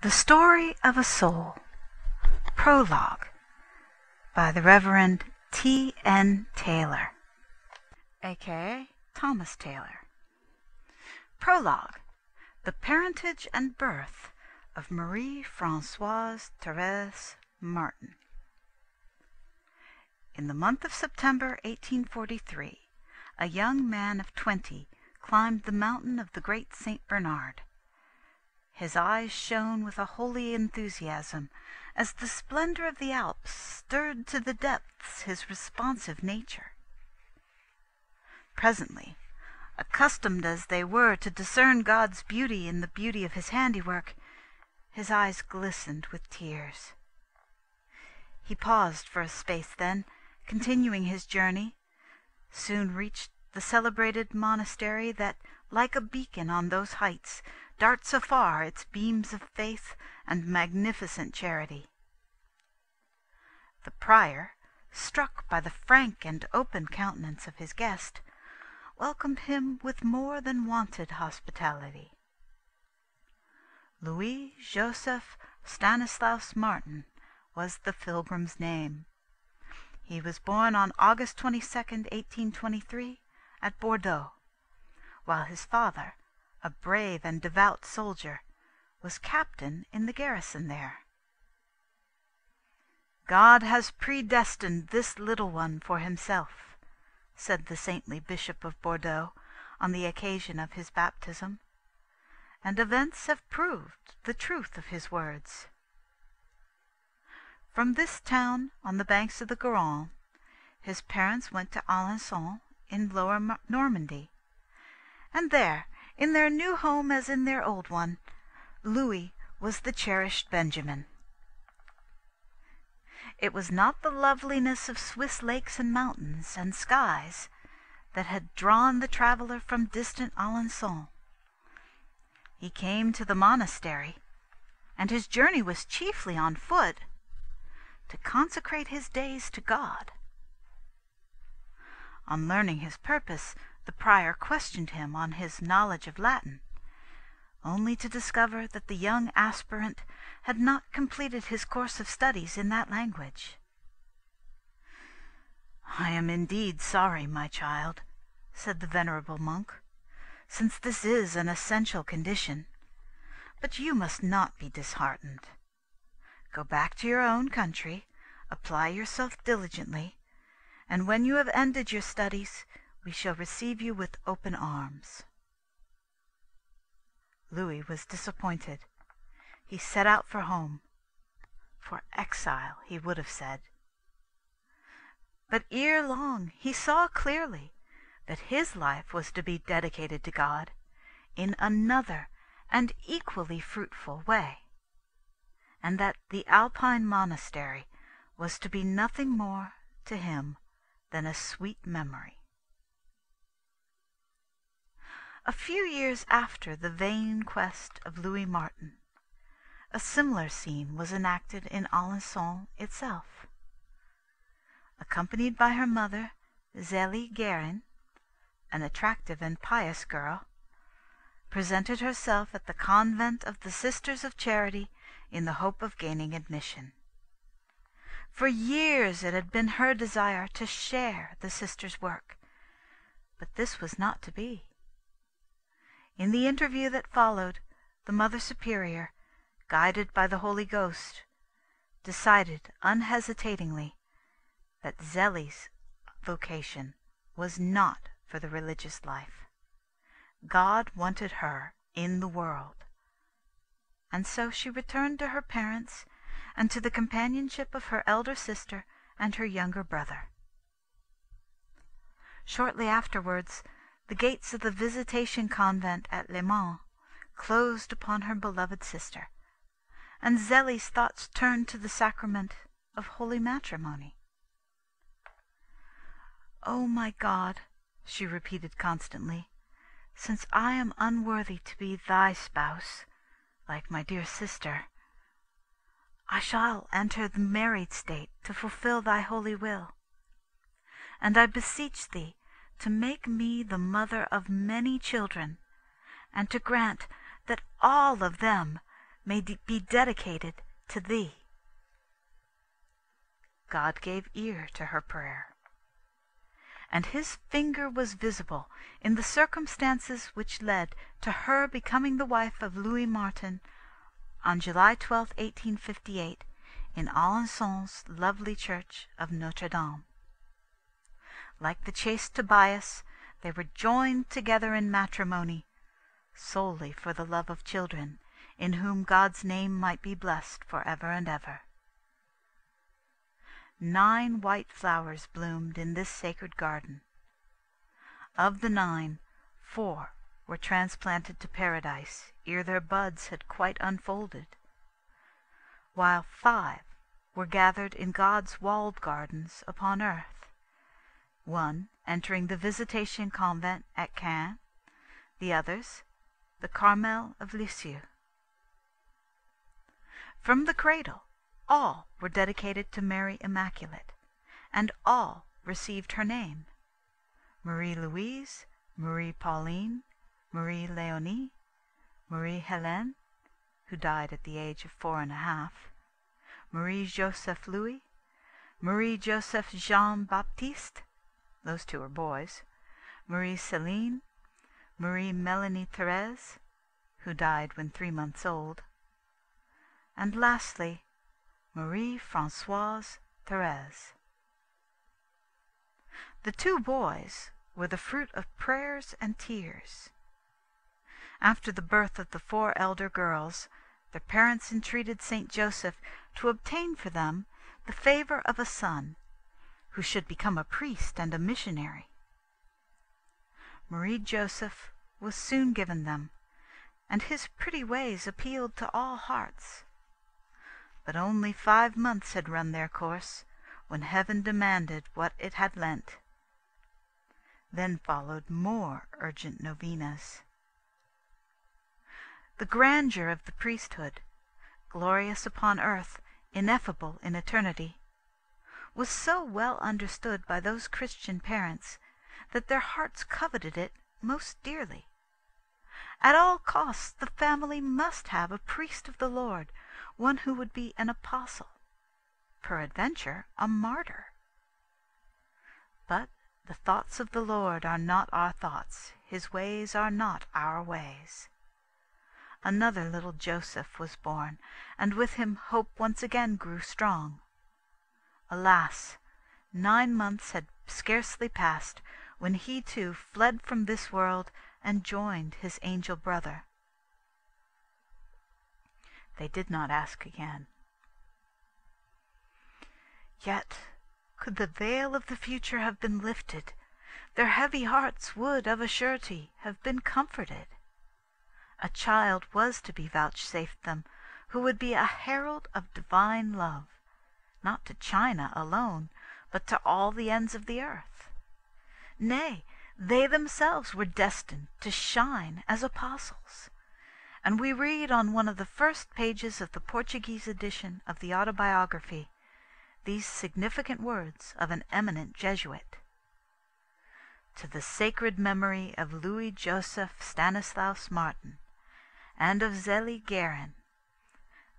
The Story of a Soul. Prologue by the Reverend T.N. Taylor, a.k.a. Thomas Taylor. Prologue. The parentage and birth of Marie Francoise Thérèse Martin. In the month of September 1843, a young man of 20 climbed the mountain of the great St. Bernard. His eyes shone with a holy enthusiasm as the splendor of the Alps stirred to the depths his responsive nature. Presently, accustomed as they were to discern God's beauty in the beauty of his handiwork, his eyes glistened with tears. He paused for a space, then, continuing his journey, soon reached the celebrated monastery that, like a beacon on those heights, darts afar its beams of faith and magnificent charity. The prior, struck by the frank and open countenance of his guest, welcomed him with more than wonted hospitality. Louis Joseph Stanislaus Martin was the pilgrim's name. He was born on August 22nd, 1823, at Bordeaux, while his father, a brave and devout soldier, was captain in the garrison there. "God has predestined this little one for himself," said the saintly Bishop of Bordeaux on the occasion of his baptism, and events have proved the truth of his words. From this town on the banks of the Garonne, his parents went to Alençon in Lower Normandy, and there, in their new home as in their old one, Louis was the cherished Benjamin. It was not the loveliness of Swiss lakes and mountains and skies that had drawn the traveler from distant Alençon. He came to the monastery, and his journey was chiefly on foot, to consecrate his days to God. On learning his purpose, the prior questioned him on his knowledge of Latin, only to discover that the young aspirant had not completed his course of studies in that language. "I am indeed sorry, my child," said the venerable monk, "since this is an essential condition, but you must not be disheartened. Go back to your own country, apply yourself diligently, and when you have ended your studies, we shall receive you with open arms." Louis was disappointed. He set out for home, for exile, he would have said. But ere long he saw clearly that his life was to be dedicated to God in another and equally fruitful way, and that the Alpine monastery was to be nothing more to him than a sweet memory. A few years after the vain quest of Louis Martin, a similar scene was enacted in Alençon itself. Accompanied by her mother, Zélie Guérin, an attractive and pious girl, presented herself at the convent of the Sisters of Charity in the hope of gaining admission. For years it had been her desire to share the sisters' work, but this was not to be. In the interview that followed, the Mother Superior, guided by the Holy Ghost, decided unhesitatingly that Zélie's vocation was not for the religious life. God wanted her in the world, and so she returned to her parents and to the companionship of her elder sister and her younger brother. Shortly afterwards, the gates of the Visitation Convent at Le Mans closed upon her beloved sister, and Zélie's thoughts turned to the sacrament of holy matrimony. "O my God," she repeated constantly, "since I am unworthy to be thy spouse, like my dear sister, I shall enter the married state to fulfill thy holy will. And I beseech thee to make me the mother of many children, and to grant that all of them may be dedicated to thee." God gave ear to her prayer, and his finger was visible in the circumstances which led to her becoming the wife of Louis Martin on July 12, 1858, in Alençon's lovely church of Notre Dame. Like the chaste Tobias, they were joined together in matrimony, solely for the love of children, in whom God's name might be blessed for ever and ever. 9 white flowers bloomed in this sacred garden. Of the 9, 4 were transplanted to paradise ere their buds had quite unfolded, while 5 were gathered in God's walled gardens upon earth, 1 entering the Visitation convent at Caen, the others the Carmel of Lisieux. From the cradle, all were dedicated to Mary Immaculate, and all received her name: Marie-Louise, Marie-Pauline, Marie-Léonie, Marie-Hélène, who died at the age of 4½, Marie-Joseph Louis, Marie-Joseph Jean-Baptiste, those 2 are boys, Marie-Céline, Marie-Mélanie Thérèse, who died when 3 months old, and lastly, Marie Francoise Thérèse. The 2 boys were the fruit of prayers and tears. After the birth of the 4 elder girls, their parents entreated Saint Joseph to obtain for them the favor of a son, who should become a priest and a missionary. Marie-Joseph was soon given them, and his pretty ways appealed to all hearts. But only 5 months had run their course when heaven demanded what it had lent. Then followed more urgent novenas. The grandeur of the priesthood, glorious upon earth, ineffable in eternity, was so well understood by those Christian parents that their hearts coveted it most dearly. At all costs the family must have a priest of the Lord, one who would be an apostle, peradventure a martyr. But the thoughts of the Lord are not our thoughts, his ways are not our ways. Another little Joseph was born, and with him hope once again grew strong. Alas, 9 months had scarcely passed when he too fled from this world and joined his angel brother. They did not ask again. Yet, could the veil of the future have been lifted, their heavy hearts would of a surety have been comforted. A child was to be vouchsafed them, who would be a herald of divine love, not to China alone, but to all the ends of the earth. Nay, they themselves were destined to shine as apostles. And we read on one of the first pages of the Portuguese edition of the Autobiography these significant words of an eminent Jesuit: "To the sacred memory of Louis Joseph Stanislaus Martin and of Zélie Guérin,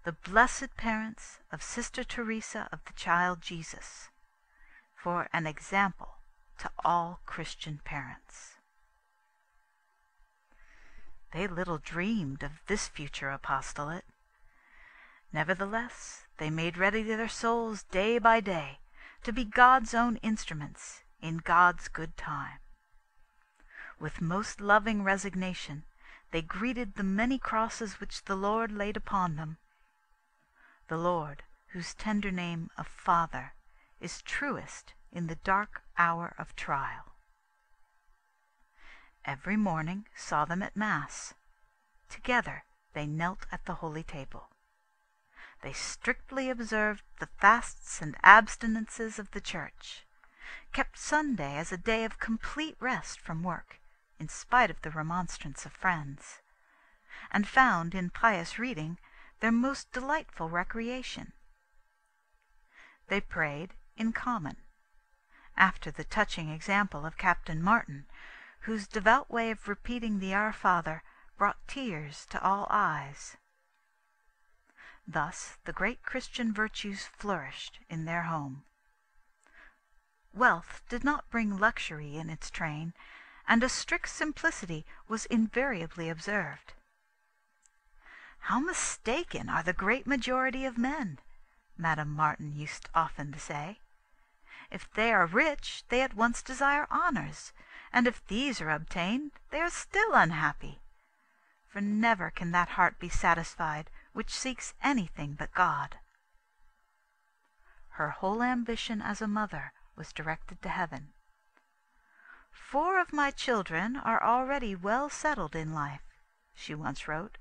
the blessed parents of Sister Teresa of the Child Jesus, for an example to all Christian parents." They little dreamed of this future apostolate. Nevertheless, they made ready their souls day by day to be God's own instruments in God's good time. With most loving resignation, they greeted the many crosses which the Lord laid upon them, the Lord whose tender name of Father is truest in the dark hour of trial. Every morning saw them at Mass. Together they knelt at the holy table. They strictly observed the fasts and abstinences of the Church, kept Sunday as a day of complete rest from work, in spite of the remonstrance of friends, and found in pious reading their most delightful recreation. They prayed in common, after the touching example of Captain Martin, whose devout way of repeating the Our Father brought tears to all eyes. Thus the great Christian virtues flourished in their home. Wealth did not bring luxury in its train, and a strict simplicity was invariably observed. "How mistaken are the great majority of men," Madame Martin used often to say. "If they are rich, they at once desire honors, and if these are obtained, they are still unhappy. For never can that heart be satisfied which seeks anything but God." Her whole ambition as a mother was directed to heaven. "4 of my children are already well settled in life," she once wrote,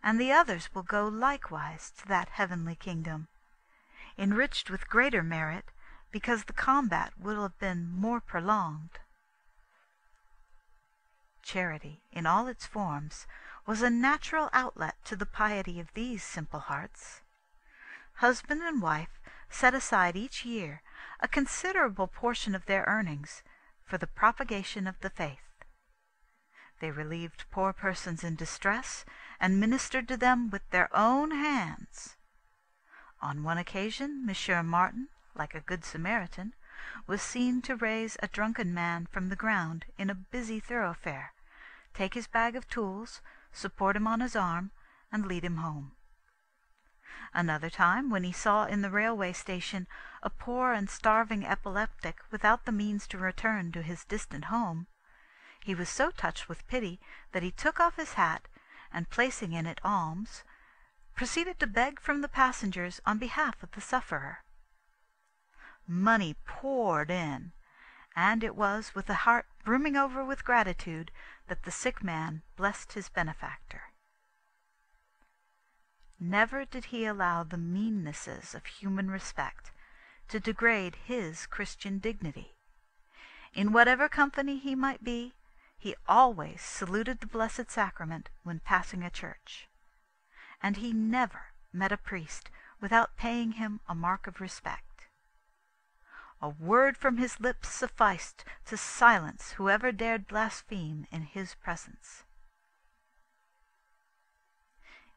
"and the others will go likewise to that heavenly kingdom, enriched with greater merit, because the combat will have been more prolonged." Charity, in all its forms, was a natural outlet to the piety of these simple hearts. Husband and wife set aside each year a considerable portion of their earnings for the propagation of the faith. They relieved poor persons in distress, and ministered to them with their own hands. On one occasion Monsieur Martin, like a good Samaritan, was seen to raise a drunken man from the ground in a busy thoroughfare, take his bag of tools, support him on his arm, and lead him home. Another time, when he saw in the railway station a poor and starving epileptic without the means to return to his distant home, he was so touched with pity that he took off his hat, and placing in it alms, proceeded to beg from the passengers on behalf of the sufferer. Money poured in, and it was with a heart brimming over with gratitude that the sick man blessed his benefactor. Never did he allow the meannesses of human respect to degrade his Christian dignity. In whatever company he might be, he always saluted the Blessed Sacrament when passing a church, and he never met a priest without paying him a mark of respect. A word from his lips sufficed to silence whoever dared blaspheme in his presence.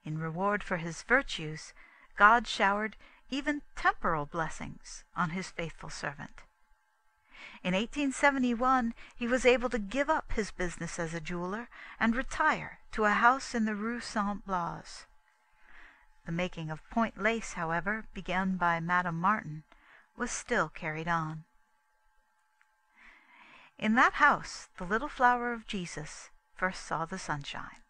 In reward for his virtues, God showered even temporal blessings on his faithful servant. In 1871 he was able to give up his business as a jeweler and retire to a house in the Rue Saint-Blaise. The making of point lace, however, begun by Madame Martin, was still carried on. In that house the little flower of Jesus first saw the sunshine.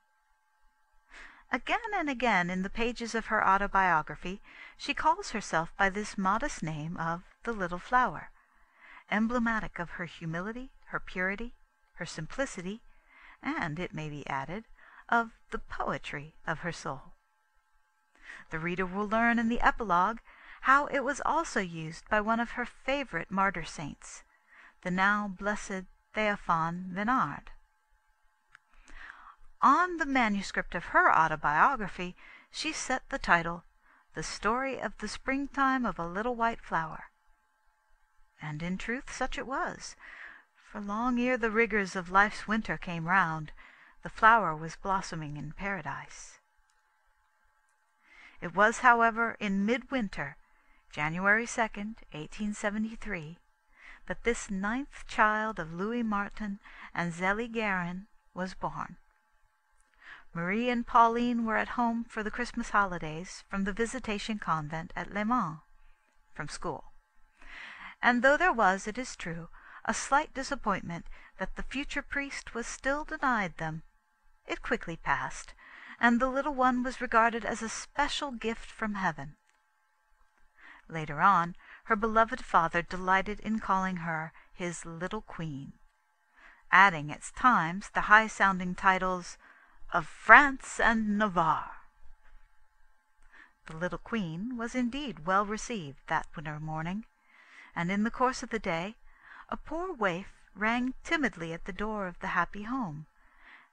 Again and again in the pages of her autobiography she calls herself by this modest name of the Little Flower, emblematic of her humility, her purity, her simplicity, and, it may be added, of the poetry of her soul. The reader will learn in the epilogue how it was also used by one of her favorite martyr saints, the now blessed Théophane Vénard. On the manuscript of her autobiography she set the title, "The Story of the Springtime of a Little White Flower." And in truth such it was, for long ere the rigors of life's winter came round, the flower was blossoming in paradise. It was, however, in midwinter, January 2nd, 1873, that this 9th child of Louis Martin and Zélie Guérin was born. Marie and Pauline were at home for the Christmas holidays from the Visitation Convent at Le Mans, from school. And though there was, it is true, a slight disappointment that the future priest was still denied them, it quickly passed, and the little one was regarded as a special gift from heaven. Later on, her beloved father delighted in calling her his little queen, adding at times the high-sounding titles of France and Navarre. The little queen was indeed well received that winter morning, and in the course of the day a poor waif rang timidly at the door of the happy home,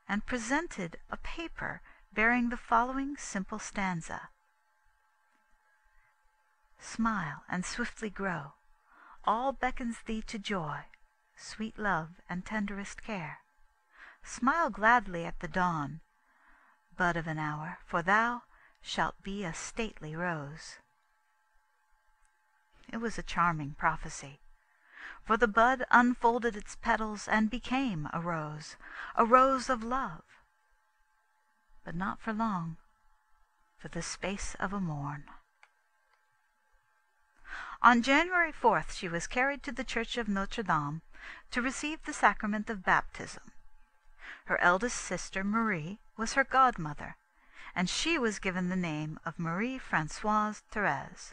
and presented a paper bearing the following simple stanza: "Smile and swiftly grow, all beckons thee to joy, sweet love and tenderest care. Smile gladly at the dawn, bud of an hour, for thou shalt be a stately rose." It was a charming prophecy, for the bud unfolded its petals and became a rose of love. But not for long, for the space of a morn. On January 4th she was carried to the church of Notre Dame to receive the sacrament of baptism. Her eldest sister, Marie, was her godmother, and she was given the name of Marie Francoise Thérèse.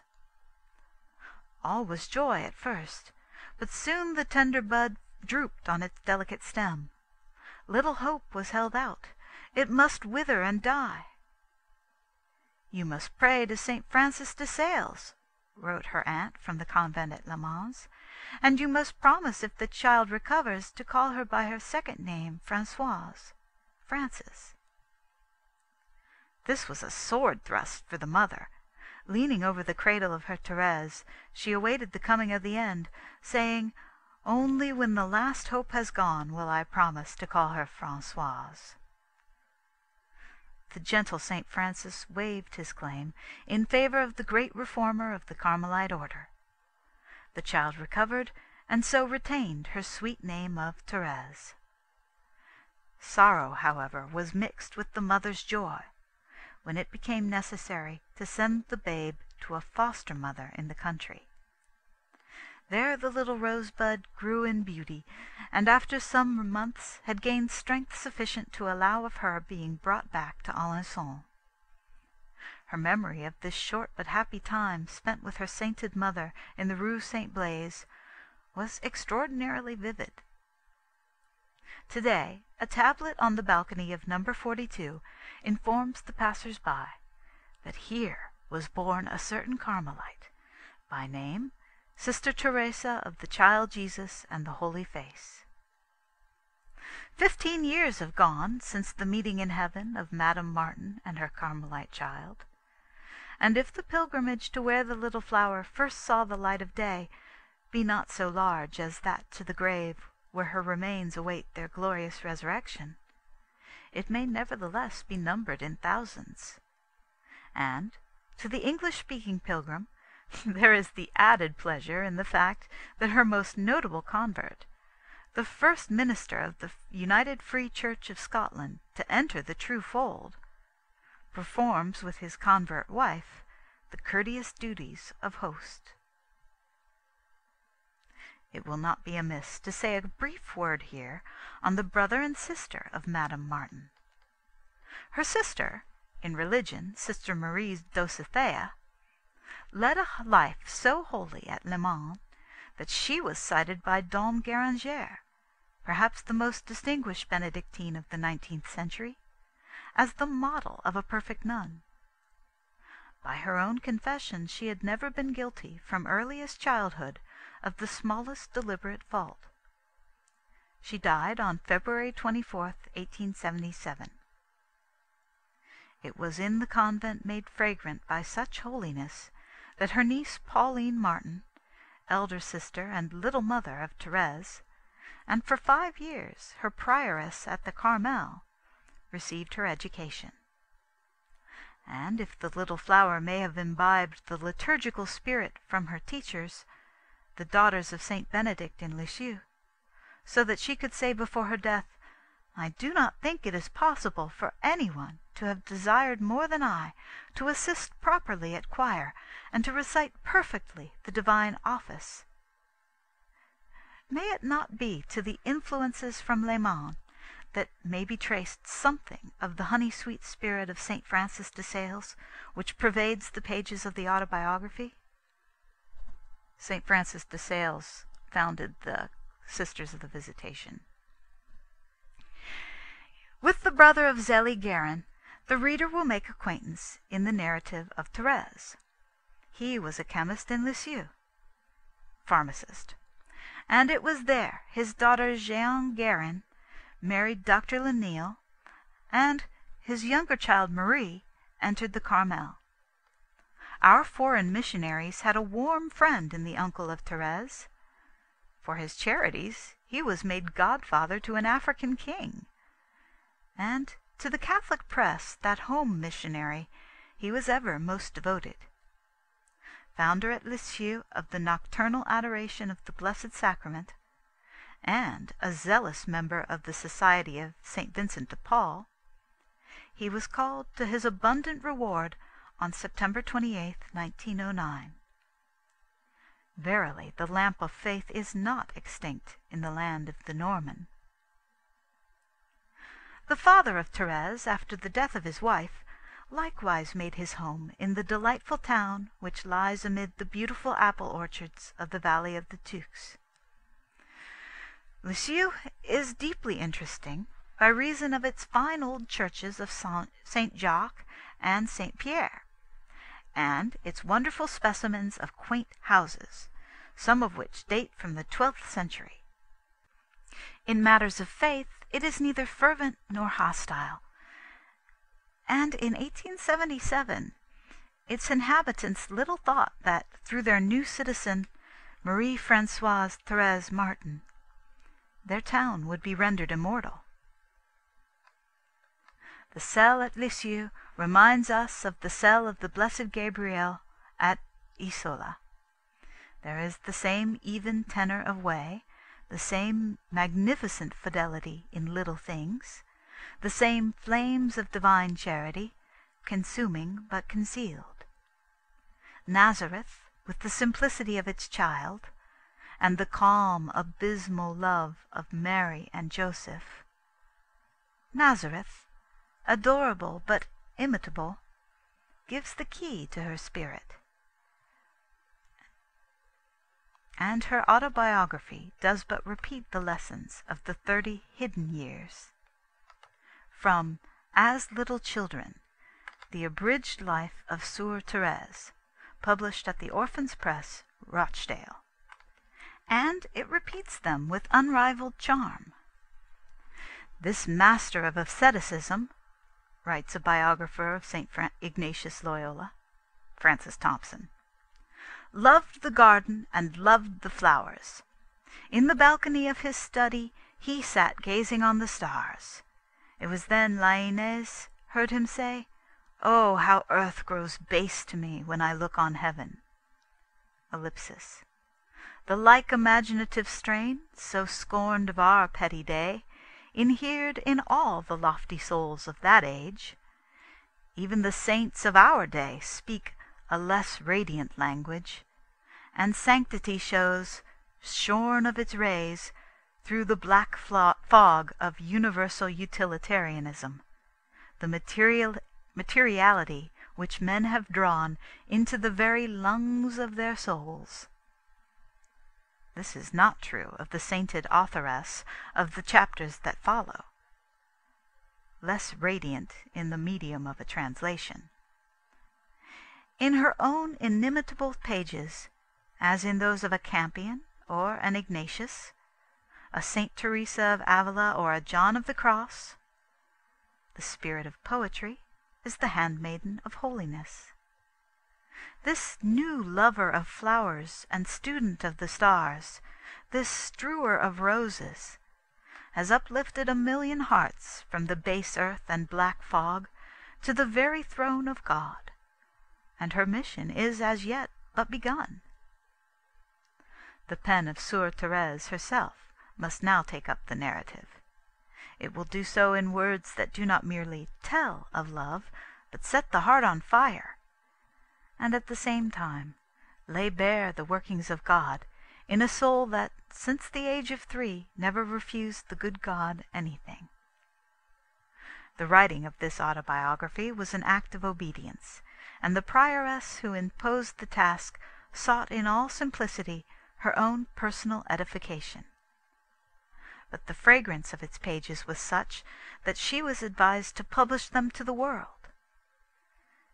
All was joy at first, but soon the tender bud drooped on its delicate stem. Little hope was held out. It must wither and die. "You must pray to St. Francis de Sales," wrote her aunt from the convent at Le Mans, "and you must promise, if the child recovers, to call her by her second name, Francoise, Frances." This was a sword thrust for the mother. Leaning over the cradle of her Thérèse, she awaited the coming of the end, saying, "Only when the last hope has gone will I promise to call her Françoise." The gentle St. Francis waived his claim in favor of the great reformer of the Carmelite order. The child recovered, and so retained her sweet name of Thérèse. Sorrow, however, was mixed with the mother's joy when it became necessary to send the babe to a foster mother in the country. There the little rosebud grew in beauty, and after some months had gained strength sufficient to allow of her being brought back to Alençon. Her memory of this short but happy time spent with her sainted mother in the Rue St. Blaise was extraordinarily vivid. Today, a tablet on the balcony of No. 42 informs the passers-by that here was born a certain Carmelite, by name Sister Teresa of the Child Jesus and the Holy Face. 15 years have gone since the meeting in heaven of Madame Martin and her Carmelite child, and if the pilgrimage to where the little flower first saw the light of day be not so large as that to the grave where her remains await their glorious resurrection, it may nevertheless be numbered in thousands. And to the English-speaking pilgrim there is the added pleasure in the fact that her most notable convert, the first minister of the United Free Church of Scotland to enter the true fold, performs with his convert wife the courteous duties of host. It will not be amiss to say a brief word here on the brother and sister of Madame Martin. Her sister, in religion Sister Marie Dorothea, led a life so holy at Le Mans that she was cited by Dom Guéranger, perhaps the most distinguished Benedictine of the 19th century, as the model of a perfect nun. By her own confession, she had never been guilty from earliest childhood of the smallest deliberate fault. She died on February 24th, 1877. It was in the convent made fragrant by such holiness that her niece Pauline Martin, elder sister and little mother of Thérèse, and for 5 years her prioress at the Carmel, received her education. And if the little flower may have imbibed the liturgical spirit from her teachers, the daughters of Saint Benedict in Lisieux, so that she could say before her death, "I do not think it is possible for anyone to have desired more than I to assist properly at choir and to recite perfectly the divine office." May it not be to the influences from Le Mans that may be traced something of the honey-sweet spirit of St. Francis de Sales, which pervades the pages of the autobiography? St. Francis de Sales founded the Sisters of the Visitation. With the brother of Zélie Guérin, the reader will make acquaintance in the narrative of Thérèse. He was a chemist in Lisieux, pharmacist, and it was there his daughter Jeanne Guérin married Dr. Lenneal, and his younger child Marie entered the Carmel. Our foreign missionaries had a warm friend in the uncle of Thérèse. For his charities he was made godfather to an African king, and to the Catholic press, that home missionary, he was ever most devoted. Founder at Lisieux of the Nocturnal Adoration of the Blessed Sacrament, and a zealous member of the Society of St. Vincent de Paul, he was called to his abundant reward on September 28, 1909. Verily, the lamp of faith is not extinct in the land of the Norman. The father of Thérèse, after the death of his wife, likewise made his home in the delightful town which lies amid the beautiful apple orchards of the valley of the Tuques. Lisieux is deeply interesting by reason of its fine old churches of Saint Jacques and Saint Pierre, and its wonderful specimens of quaint houses, some of which date from the 12th century. In matters of faith it is neither fervent nor hostile, and in 1877 its inhabitants little thought that, through their new citizen, Marie Francoise Thérèse Martin, their town would be rendered immortal. The cell at Lisieux reminds us of the cell of the Blessed Gabriel at Isola. There is the same even tenor of way, the same magnificent fidelity in little things, the same flames of divine charity, consuming but concealed. Nazareth, with the simplicity of its child, and the calm, abysmal love of Mary and Joseph. Nazareth, adorable but imitable, gives the key to her spirit. And her autobiography does but repeat the lessons of the 30 hidden years. From As Little Children, the abridged life of Sœur Thérèse, published at the Orphans' Press, Rochdale. And it repeats them with unrivaled charm. This master of asceticism, writes a biographer of St. Ignatius Loyola, Francis Thompson, loved the garden and loved the flowers. In the balcony of his study he sat gazing on the stars. It was then Laïnez heard him say, "Oh, how earth grows base to me when I look on heaven." Ellipsis. The like imaginative strain, so scorned of our petty day, inhered in all the lofty souls of that age. Even the saints of our day speak a less radiant language, and sanctity shows, shorn of its rays, through the black fog of universal utilitarianism, the materiality which men have drawn into the very lungs of their souls. This is not true of the sainted authoress of the chapters that follow, less radiant in the medium of a translation. In her own inimitable pages, as in those of a Campion or an Ignatius, a Saint Teresa of Avila or a John of the Cross, the spirit of poetry is the handmaiden of holiness. This new lover of flowers and student of the stars, this strewer of roses, has uplifted 1,000,000 hearts from the base earth and black fog to the very throne of God, and her mission is as yet but begun. The pen of Sœur Thérèse herself must now take up the narrative. It will do so in words that do not merely tell of love, but set the heart on fire, and at the same time lay bare the workings of God in a soul that, since the age of 3, never refused the good God anything. The writing of this autobiography was an act of obedience, and the prioress who imposed the task sought in all simplicity her own personal edification. But the fragrance of its pages was such that she was advised to publish them to the world.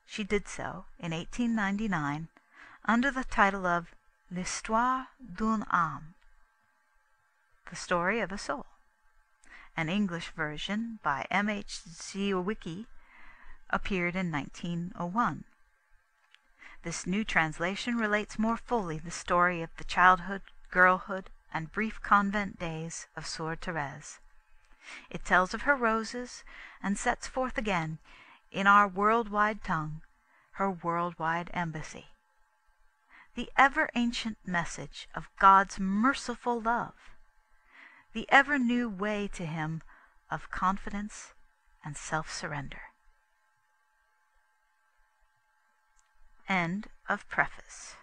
She did so in 1899 under the title of L'Histoire d'une âme, the story of a soul. An English version by M.H. Ziowicki appeared in 1901. This new translation relates more fully the story of the childhood, girlhood, and brief convent days of Sœur Thérèse. It tells of her roses, and sets forth again, in our world-wide tongue, her worldwide embassy. The ever-ancient message of God's merciful love. The ever-new way to Him of confidence and self-surrender. End of preface.